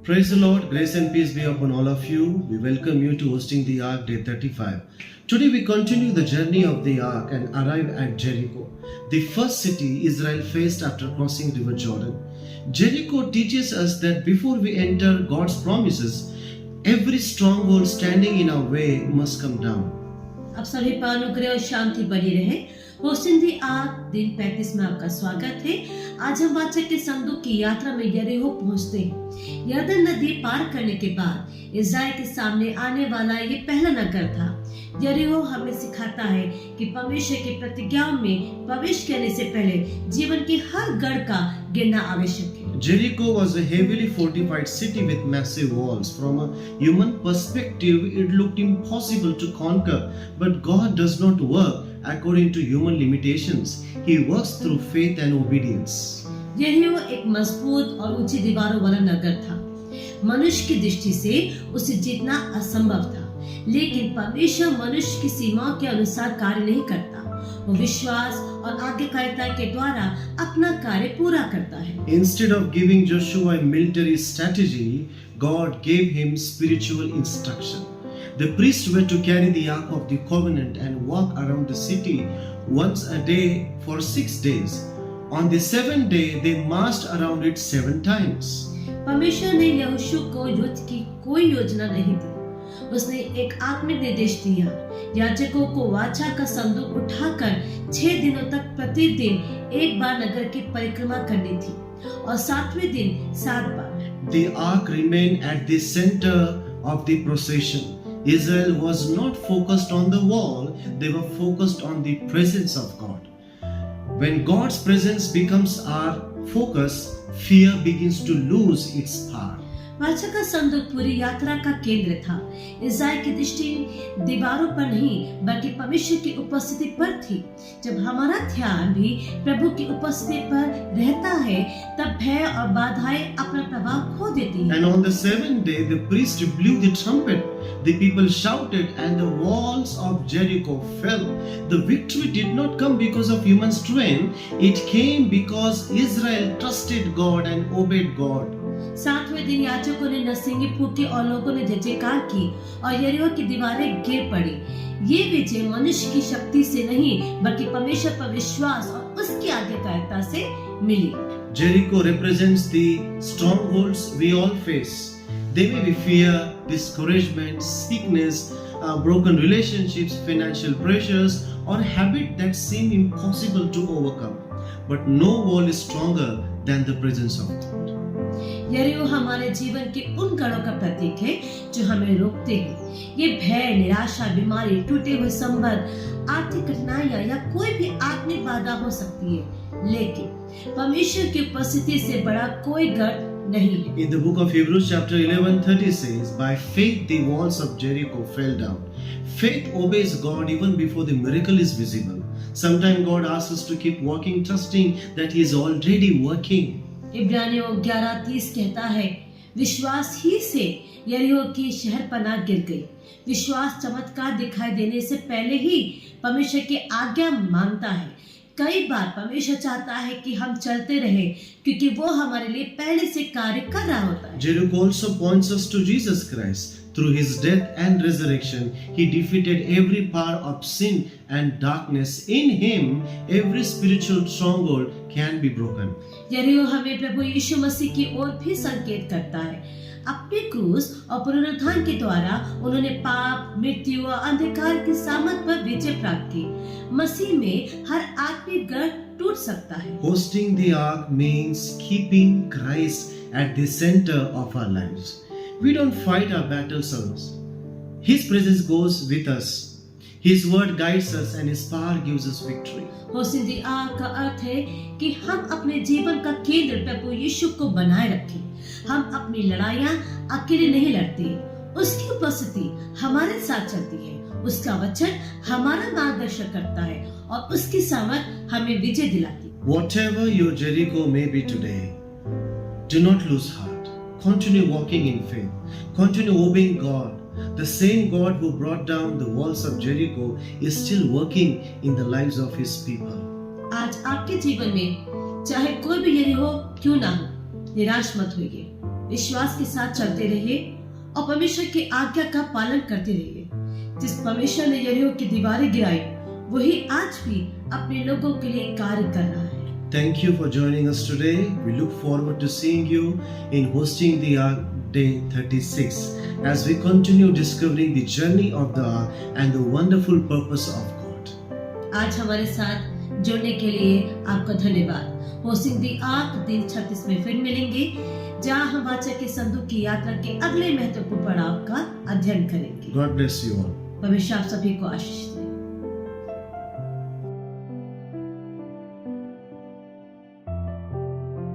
Praise the Lord, grace and peace be upon all of you. We welcome you to Hosting the Ark, day 35. Today we continue the journey of the Ark and arrive at Jericho, the first city Israel faced after crossing River Jordan. Jericho teaches us that before we enter God's promises, every stronghold standing in our way must come down. अब सभी पर अनुग्रह और शांति बनी रहे। Hosting the arc दिन 35 में आपका स्वागत है। आज हम वाचक के संदूक की यात्रा में यरीहो पहुंचते हैं। यरदन नदी पार करने के बाद इस्राएल के सामने आने वाला ये पहला नगर था। यरीहो हमें सिखाता है कि परमेश्वर की प्रतिज्ञाओं में प्रवेश करने से पहले जीवन के हर गढ़ का गिरना आवश्यक है। Jericho was a heavily fortified city with massive walls. From a human perspective, it looked impossible to conquer, but God does not work according to human limitations. He works through faith and obedience. यरीहो एक मजबूत और ऊंची दीवारों वाला नगर था। मनुष्य की दृष्टि से उसे जीतना असंभव था, लेकिन परमेश्वर मनुष्य की सीमाओं के अनुसार कार्य नहीं करता। वो विश्वास और आज्ञाकारिता के द्वारा अपना कार्य पूरा करता है। Instead of giving Joshua a military strategy, God gave him spiritual instruction. The priests were to carry the Ark of the Covenant and walk around the city once a day for 6 days. On the 7th day, they marched around it 7 times. परमेश्वर ने यहोशू को युद्ध की कोई योजना नहीं दी। उसने एक आत्मिक निर्देश दिया। याजकों को वाचा का संदूक उठाकर 6 दिनों तक प्रतिदिन एक बार नगर की परिक्रमा करनी थी और 7वें दिन 7 बार। The ark remained at the center of the procession. Israel was not focused on the wall, they were focused on the presence of God. When God's presence becomes our focus, fear begins to lose its power. वाचा का संदूक पूरी यात्रा का केंद्र था। इस्राएल की दृष्टि दीवारों पर नहीं बल्कि परमेश्वर की उपस्थिति पर थी। जब हमारा ध्यान भी प्रभु की उपस्थिति पर रहता है, तब भय और बाधाएं अपना प्रभाव खो देती हैं। And on the 7th day, the priest blew the trumpet. The people shouted, and the walls of Jericho fell. The victory did not come because of human strength; it came because Israel trusted God and obeyed God. 7वें दिन याजकों ने नरसिंगी फूंकी और लोगों ने जय जयकार की और यरीहो की दीवारें गिर पड़ी। ये विजय मनुष्य की शक्ति से नहीं बल्कि परमेश्वर पर विश्वास और उसकी आज्ञाकारिता से मिली। Jericho represents the strongholds we all face. They may be fear, discouragement, sickness, broken relationships, financial pressures, or habits that seem impossible to overcome. But no wall is stronger than the presence of God. यरीहो हमारे जीवन के उन गढ़ों का प्रतीक है जो हमें रोकते हैं। ये भय, निराशा, बीमारी, टूटे हुए संबंध, आर्थिक कठिनाइयां या कोई भी आत्मिक बाधा हो सकती है, लेकिन परमेश्वर की उपस्थिति से बड़ा कोई गढ़ नहीं है। In the book of Hebrews chapter 11:30 says, "By faith the walls of Jericho fell down." Faith obeys God even before the miracle is visible. Sometimes God asks us to keep walking, trusting that He is already working. इब्रानियों 11:30 कहता है, विश्वास ही से यरीहो की शहर पनाह गिर गई। विश्वास चमत्कार दिखाई देने से पहले ही परमेश्वर की आज्ञा मानता है। कई बार परमेश्वर चाहता है कि हम चलते रहें क्योंकि वो हमारे लिए पहले से कार्य कर रहा होता है। Jericho also points us to Jesus Christ. Through His death and resurrection, He defeated every power of sin and darkness. In Him, every spiritual stronghold can be broken. यरीहो हमें प्रभु यीशु मसीह की ओर भी संकेत करता है। अपने क्रूस और पुनरुत्थान के द्वारा उन्होंने पाप, मृत्यु और अंधकार की सामर्थ पर विजय प्राप्त की। मसीह में हर आत्मिक गढ़ टूट सकता है। Hosting the ark means keeping Christ at the center of our lives. We don't fight our battles alone. His presence goes with us. His word guides us and His power gives us victory. Hosting the ark का अर्थ है कि हम अपने जीवन का केंद्र प्रभु यीशु को बनाए रखें। हम अपनी लड़ाइयाँ अकेले नहीं लड़ते। उसकी उपस्थिति हमारे साथ चलती है। उसका वचन हमारा मार्गदर्शन करता है और उसकी सामर्थ हमें विजय दिलाती है। Whatever your Jericho may be today, do not lose heart. Continue walking in faith. Continue obeying God. The same God who brought down the walls of Jericho is still working in the lives of His people. आज आपके जीवन में चाहे कोई भी यरीहो क्यों ना हो, निराश मत होइए, विश्वास के साथ चलते रहिए और परमेश्वर की आज्ञा का पालन करते रहिए। जिस परमेश्वर ने यरीहो की दीवारें गिराई, वही आज भी अपने लोगों के लिए कार्य कर रहा है। Thank you for joining us today. We look forward to seeing you in Hosting the Ark Day 36 as we continue discovering the journey of the Ark and the wonderful purpose of God. आज हमारे साथ जुड़ने के लिए आपका धन्यवाद। Hosting the arc दिन 36 में फिर मिलेंगे, जहां हम वाचा के संदूक की यात्रा के अगले महत्वपूर्ण पड़ाव का अध्ययन करेंगे। God bless you all. परमेश्वर आप सभी को आशीष दे।